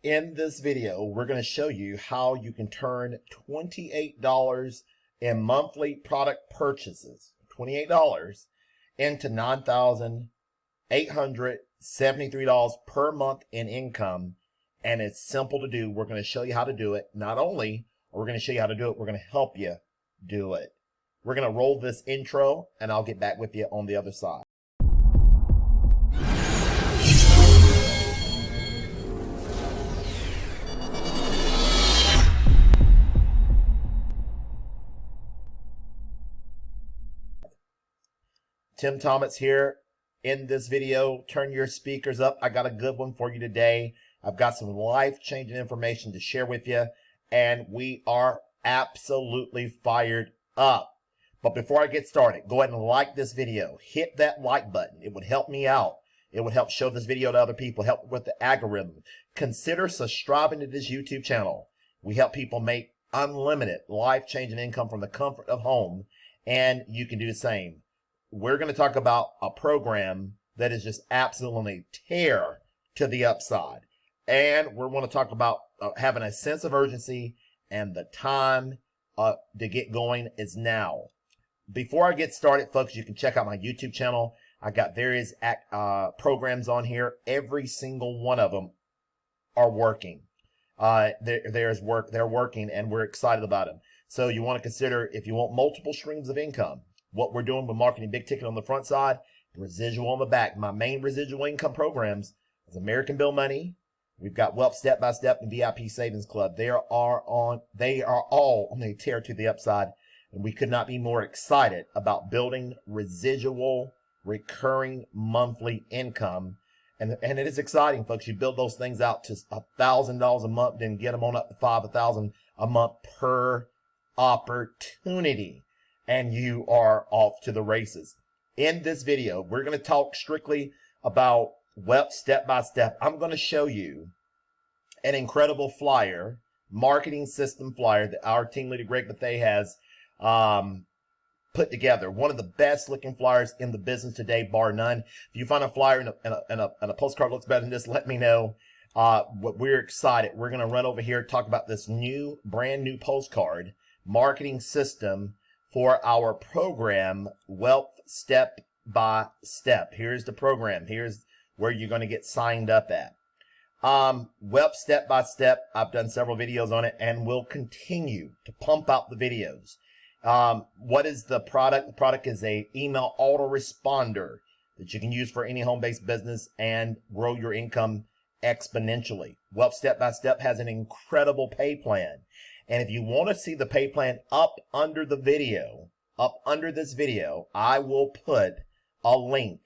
In this video, we're going to show you how you can turn $28 in monthly product purchases, $28, into $9,873 per month in income. And it's simple to do. We're going to show you how to do it. Not only are we going to show you how to do it, we're going to help you do it. We're going to roll this intro, and I'll get back with you on the other side. Tim Thomas here. In this video, turn your speakers up. I got a good one for you today. I've got some life-changing information to share with you, and we are absolutely fired up. But before I get started, go ahead and like this video. Hit that like button. It would help me out. It would help show this video to other people, help with the algorithm. Consider subscribing to this YouTube channel. We help people make unlimited life-changing income from the comfort of home, and you can do the same. We're going to talk about a program that is just absolutely tear to the upside. And we're going to talk about having a sense of urgency, and the time to get going is now. Before I get started, folks, you can check out my YouTube channel. I got various programs on here. Every single one of them are working. They're working, and we're excited about them. So you want to consider, if you want multiple streams of income, what we're doing with Marketing Big Ticket on the front side, Residual on the back. My main residual income programs is American Bill Money. We've got Wealth Step by Step and VIP Savings Club. They are all on a tear to the upside, and we could not be more excited about building residual, recurring monthly income. And it is exciting, folks. You build those things out to $1,000 a month, then get them on up to $5,000 a month per opportunity, and you are off to the races. In this video, we're going to talk strictly about Wealth Step by Step. I'm going to show you an incredible flyer, marketing system flyer that our team leader Greg Bethay has put together. One of the best looking flyers in the business today, bar none. If you find a flyer and a postcard looks better than this, let me know. We're excited. We're going to run over here and talk about this brand new postcard marketing system for our program, Wealth Step by Step. Here's the program. Here's where you're going to get signed up at. Wealth Step by Step. I've done several videos on it, and will continue to pump out the videos. What is the product? The product is a email autoresponder that you can use for any home-based business and grow your income exponentially. Wealth Step by Step has an incredible pay plan. And if you want to see the pay plan up under this video, I will put a link.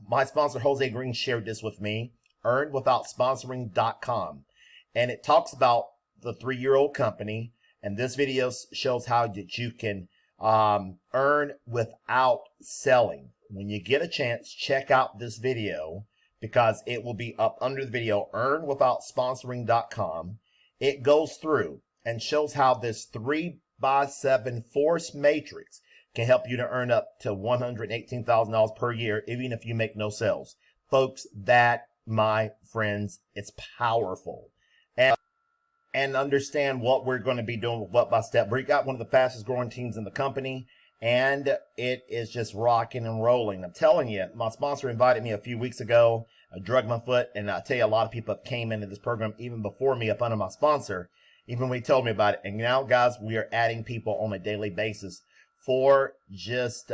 My sponsor, Jose Green, shared this with me, earnwithoutsponsoring.com. And it talks about the 3-year-old company. And this video shows how that you can earn without selling. When you get a chance, check out this video, because it will be up under the video, earnwithoutsponsoring.com. It goes through and shows how this 3x7 force matrix can help you to earn up to $118,000 per year, even if you make no sales. Folks, that, my friends, it's powerful. And understand what we're going to be doing with Wealth by Step. We got one of the fastest growing teams in the company, and it is just rocking and rolling. I'm telling you, my sponsor invited me a few weeks ago. I drug my foot, and I tell you, a lot of people came into this program even before me up under my sponsor, even when he told me about it. And now, guys, we are adding people on a daily basis for just,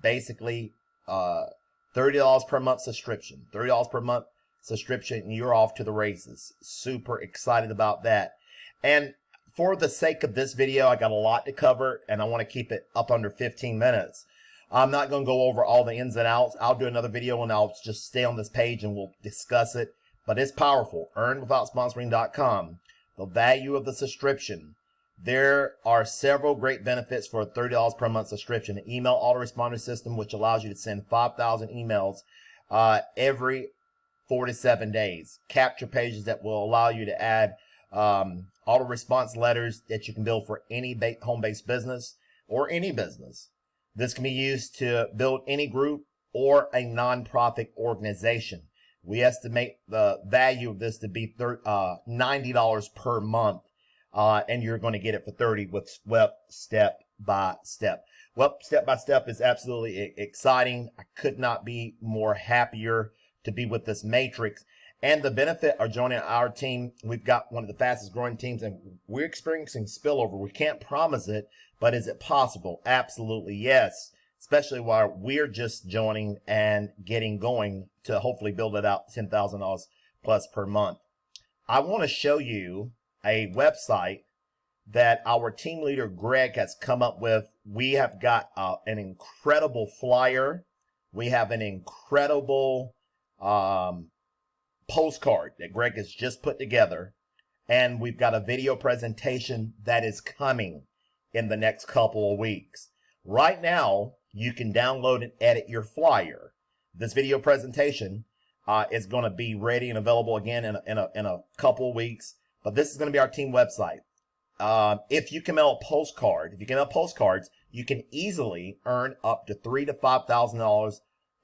basically $30 per month subscription. $30 per month subscription, and you're off to the races. Super excited about that. And for the sake of this video, I got a lot to cover, and I want to keep it up under 15 minutes. I'm not going to go over all the ins and outs. I'll do another video, and I'll just stay on this page, and we'll discuss it. But it's powerful. earnwithoutsponsoring.com. The value of the subscription. There are several great benefits for a $30 per month subscription. An email autoresponder system, which allows you to send 5,000 emails every 4 to 7 days. Capture pages that will allow you to add auto response letters that you can build for any home-based business or any business. This can be used to build any group or a nonprofit organization. We estimate the value of this to be $90 per month. And you're going to get it for $30 with step by step. Well, step by step is absolutely exciting. I could not be more happier to be with this matrix. And the benefit of joining our team, we've got one of the fastest growing teams, and we're experiencing spillover. We can't promise it, but is it possible? Absolutely yes. Especially while we're just joining and getting going to hopefully build it out $10,000 plus per month. I want to show you a website that our team leader Greg has come up with. We have got an incredible flyer. We have an incredible postcard that Greg has just put together, and we've got a video presentation that is coming in the next couple of weeks. Right now, you can download and edit your flyer. This video presentation is going to be ready and available again in a couple of weeks, but this is going to be our team website. If you can mail a postcard, if you can mail postcards, you can easily earn up to $3,000 to $5,000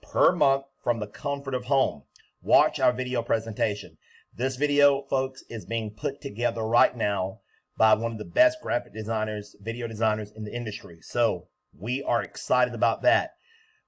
per month from the comfort of home. Watch our video presentation. This video, folks, is being put together right now by one of the best graphic designers, video designers in the industry. So we are excited about that.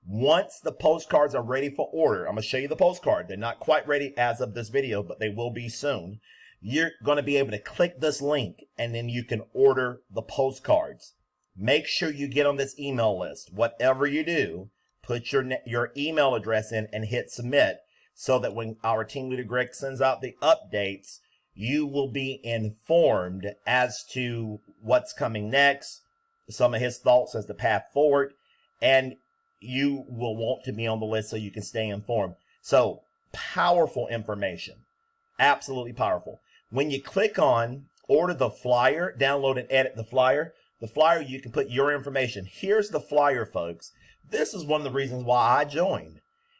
Once the postcards are ready for order, I'm going to show you the postcard. They're not quite ready as of this video, but they will be soon. You're going to be able to click this link, and then you can order the postcards. Make sure you get on this email list. Whatever you do, put your email address in and hit submit, so that when our team leader Greg sends out the updates, you will be informed as to what's coming next, some of his thoughts as the path forward, and you will want to be on the list so you can stay informed. So, powerful information. Absolutely powerful. When you click on order the flyer, download and edit the flyer, you can put your information. Here's the flyer, folks. This is one of the reasons why I joined.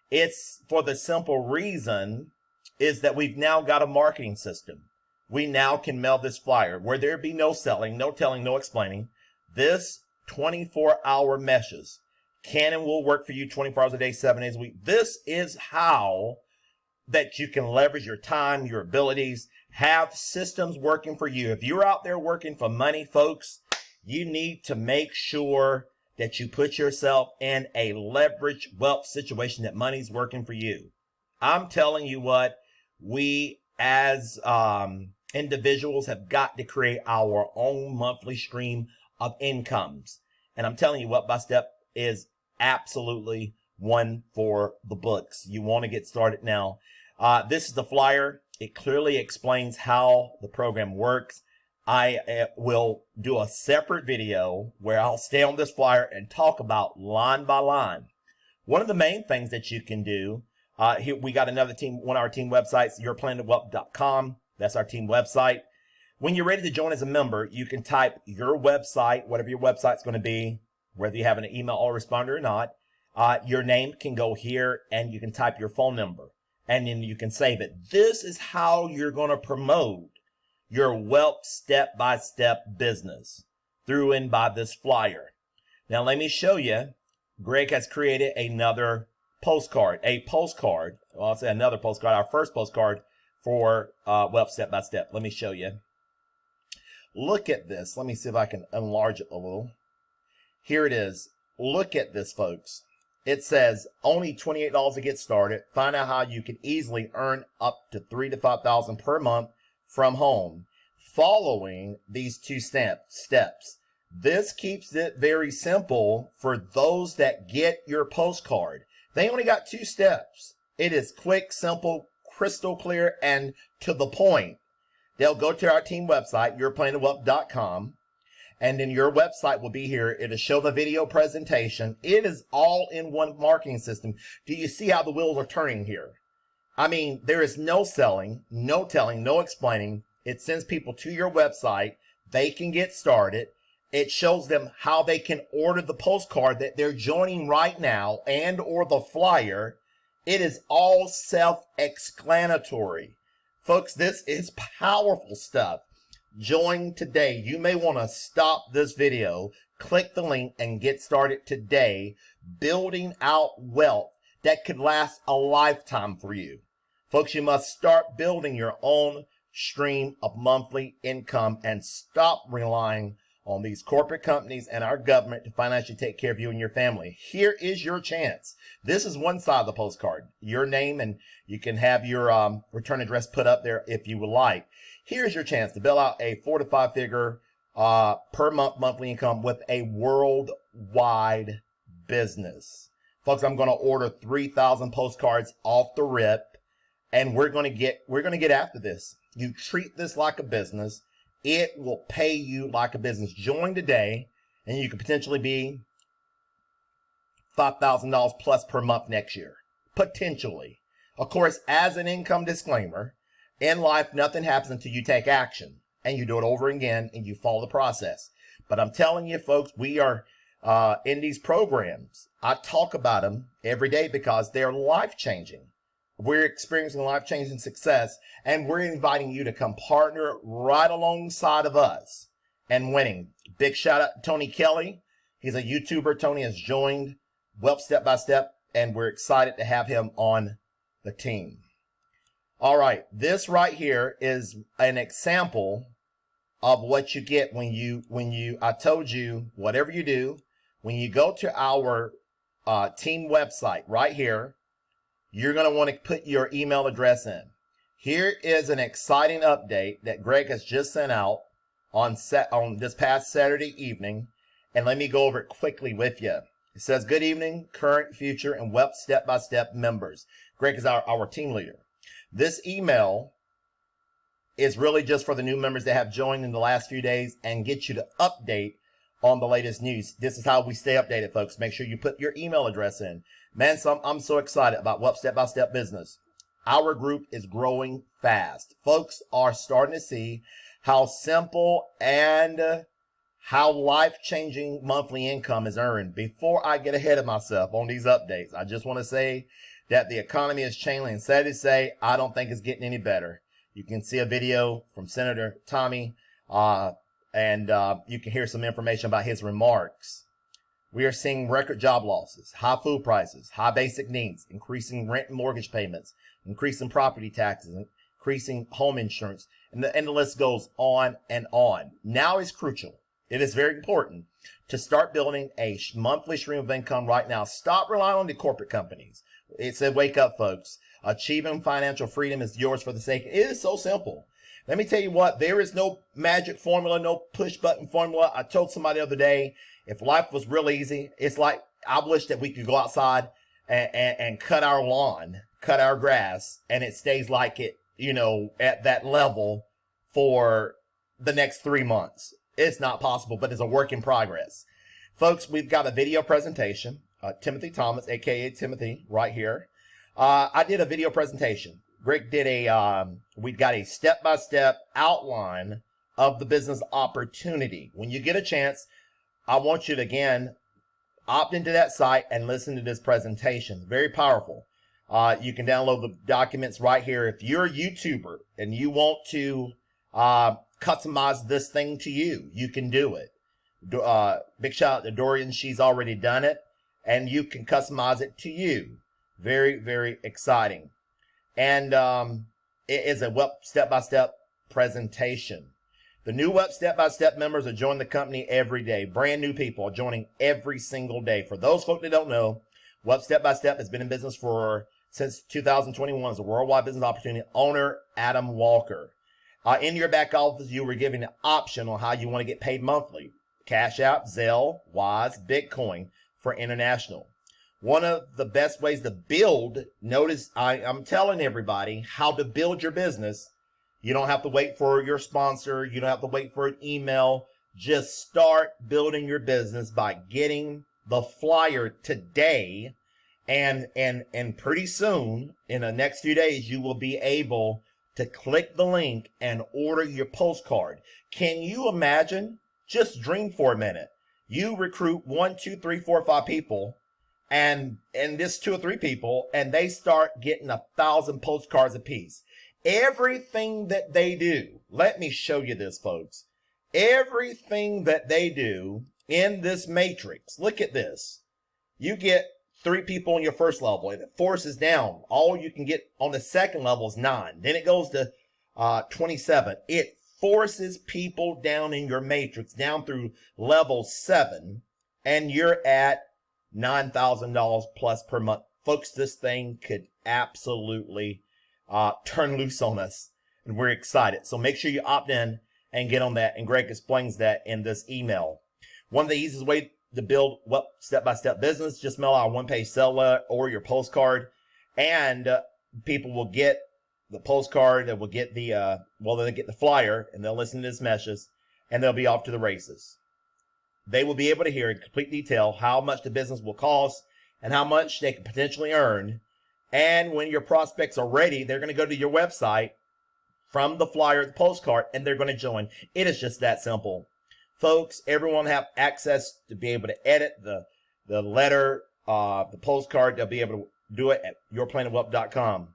It's for the simple reason is that we've now got a marketing system. We now can mail this flyer where there be no selling, no telling, no explaining. This 24-hour meshes can and will work for you 24 hours a day, 7 days a week. This is how that you can leverage your time, your abilities, have systems working for you. If you're out there working for money, folks, you need to make sure that you put yourself in a leverage wealth situation that money's working for you. I'm telling you what, we as individuals have got to create our own monthly stream of incomes. And I'm telling you what, By Step is absolutely one for the books. You want to get started now. This is the flyer. It clearly explains how the program works. I will do a separate video where I'll stay on this flyer and talk about line by line. One of the main things that you can do, here we got another team, one of our team websites, yourplantowealth.com. That's our team website. When you're ready to join as a member, you can type your website, whatever your website's going to be, whether you have an email autoresponder or not. Your name can go here, and you can type your phone number, and then you can save it. This is how you're going to promote your wealth step-by-step business through and by this flyer. Now, let me show you. Greg has created another postcard, well, I'll say another postcard, our first postcard for wealth step-by-step. Let me show you. Look at this. Let me see if I can enlarge it a little. Here it is. Look at this, folks. It says only $28 to get started. Find out how you can easily earn up to $3,000 to $5,000 per month from home, following these two steps. This keeps it very simple for those that get your postcard. They only got 2 steps. It is quick, simple, crystal clear, and to the point. They'll go to our team website, yourplantowealth.com, and then your website will be here. It'll show the video presentation. It is all in one marketing system. Do you see how the wheels are turning here? I mean, there is no selling, no telling, no explaining. It sends people to your website. They can get started. It shows them how they can order the postcard that they're joining right now and or the flyer. It is all self-explanatory. Folks, this is powerful stuff. Join today. You may want to stop this video, click the link, and get started today building out wealth that could last a lifetime for you. Folks, you must start building your own stream of monthly income and stop relying on these corporate companies and our government to financially take care of you and your family. Here is your chance. This is one side of the postcard, your name, and you can have your return address put up there if you would like. Here's your chance to build out a 4 to 5 figure per month monthly income with a worldwide business. Folks, I'm going to order 3,000 postcards off the rip, and we're going to get after this. You treat this like a business. It will pay you like a business. Join today, and you could potentially be $5,000 plus per month next year. Potentially. Of course, as an income disclaimer, in life, nothing happens until you take action, and you do it over again, and you follow the process. But I'm telling you, folks, we are in these programs. I talk about them every day because they're life-changing. We're experiencing life-changing success, and we're inviting you to come partner right alongside of us and winning. Big shout out to Tony Kelly. He's a YouTuber. Tony has joined Wealth Step by Step, and we're excited to have him on the team. All right, this right here is an example of what you get when I told you, whatever you do, when you go to our team website right here, you're going to want to put your email address in. Here is an exciting update that Greg has just sent out on this past Saturday evening. And let me go over it quickly with you. It says, good evening, current, future, and Wealth Step-by-Step members. Greg is our team leader. This email is really just for the new members that have joined in the last few days and get you to update on the latest news. This is how we stay updated, folks. Make sure you put your email address in. Man, I'm so excited about Wealth Step by Step business. Our group is growing fast. Folks are starting to see how simple and how life-changing monthly income is earned. Before I get ahead of myself on these updates, I just want to say that the economy is changing. And sad to say, I don't think it's getting any better. You can see a video from Senator Tommy, and you can hear some information about his remarks. We are seeing record job losses, high food prices, high basic needs, increasing rent and mortgage payments, increasing property taxes, increasing home insurance, and the list goes on and on. Now is crucial. It is very important to start building a monthly stream of income right now. Stop relying on the corporate companies. It said, wake up, folks. Achieving financial freedom is yours for the sake. It is so simple. Let me tell you what, there is no magic formula, no push button formula. I told somebody the other day, if life was real easy, it's like, I wish that we could go outside and cut our lawn, cut our grass, and it stays like it, at that level for the next 3 months. It's not possible, but it's a work in progress. Folks, we've got a video presentation. Timothy Thomas, aka Timothy, right here. I did a video presentation. Greg did we got a step-by-step outline of the business opportunity. When you get a chance, I want you to, again, opt into that site and listen to this presentation. Very powerful. You can download the documents right here. If you're a YouTuber and you want to customize this thing to you, you can do it. Big shout out to Dorian. She's already done it, and you can customize it to you. Very, very exciting. And it is a web step-by-step presentation. The new Web Step-by-Step members are joining the company every day. Brand new people are joining every single day. For those folks that don't know, Web Step-by-Step has been in business since 2021 as a worldwide business opportunity. Owner, Adam Walker. In your back office, you were given an option on how you want to get paid monthly. Cash App, Zelle, Wise, Bitcoin for international. One of the best ways to build, notice I'm telling everybody how to build your business. You don't have to wait for your sponsor. You don't have to wait for an email. Just start building your business by getting the flyer today. And pretty soon, in the next few days, you will be able to click the link and order your postcard. Can you imagine? Just dream for a minute. You recruit 1, 2, 3, 4, 5 people, and this 2 or 3 people, and they start getting 1,000 postcards apiece. Everything that they do, let me show you this, folks. Everything that they do in this matrix, look at this. You get 3 people on your first level. If it forces down, all you can get on the second level is 9. Then it goes to 27. It forces people down in your matrix, down through level 7, and you're at $9,000 plus per month. Folks, this thing could absolutely turn loose on us, and we're excited. So make sure you opt in and get on that, and Greg explains that in this email. One of the easiest ways to build step-by-step business, just mail out a one-page sell letter or your postcard, and people will get the postcard, they will get the they'll get the flyer, and they'll listen to this message, and they'll be off to the races. They will be able to hear in complete detail how much the business will cost and how much they can potentially earn. And when your prospects are ready, they're going to go to your website from the flyer, the postcard, and they're going to join. It is just that simple. Folks, everyone have access to be able to edit the letter, the postcard. They'll be able to do it at yourplanofwealth.com.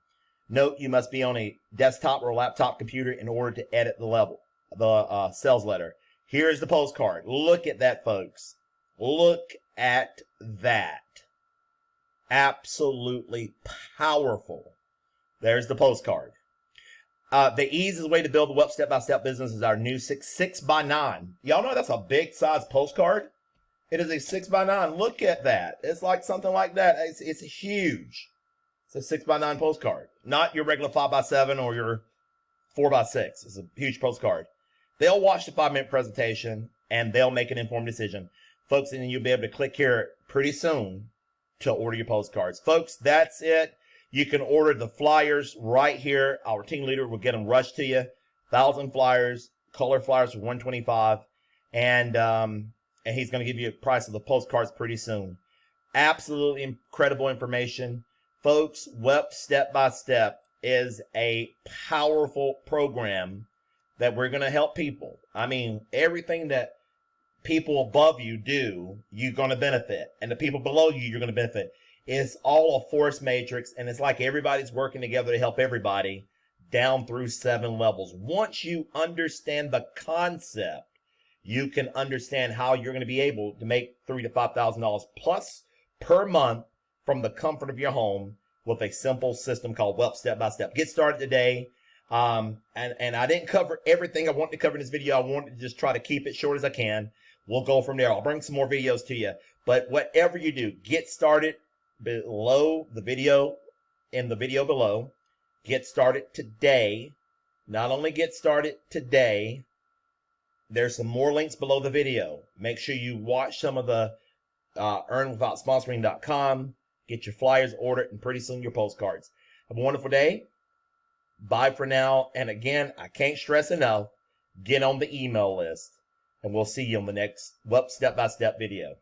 Note, you must be on a desktop or a laptop computer in order to edit the sales letter. Here's the postcard. Look at that, folks. Look at that. Absolutely powerful. There's the postcard. The easiest way to build the Wealth Step-by-Step business is our new 6x9. Y'all know that's a big size postcard? It is a 6x9. Look at that. It's like something like that. It's huge. It's a 6x9 postcard. Not your regular 5x7 or your 4x6. It's a huge postcard. They'll watch the 5-minute presentation and they'll make an informed decision. Folks, and then you'll be able to click here pretty soon to order your postcards. Folks, that's it. You can order the flyers right here. Our team leader will get them rushed to you. 1,000 flyers, color flyers for $125, and he's going to give you a price of the postcards pretty soon. Absolutely incredible information, folks. Wealth Step by Step is a powerful program that we're going to help people. I mean, everything that people above you do, you're going to benefit, and the people below you, you're going to benefit. It's all a force matrix, and it's like everybody's working together to help everybody down through 7 levels. Once you understand the concept, you can understand how you're going to be able to make $3,000 to $5,000 plus per month from the comfort of your home with a simple system called Wealth Step by Step. Get started today. And I didn't cover everything I wanted to cover in this video. I wanted to just try to keep it short as I can. We'll go from there. I'll bring some more videos to you. But whatever you do, get started below the video, in the video below. Get started today. Not only get started today, there's some more links below the video. Make sure you watch some of the earnwithoutsponsoring.com. Get your flyers ordered, and pretty soon your postcards. Have a wonderful day. Bye for now. And again, I can't stress enough, get on the email list. And we'll see you on the next Wealth Step by Step video.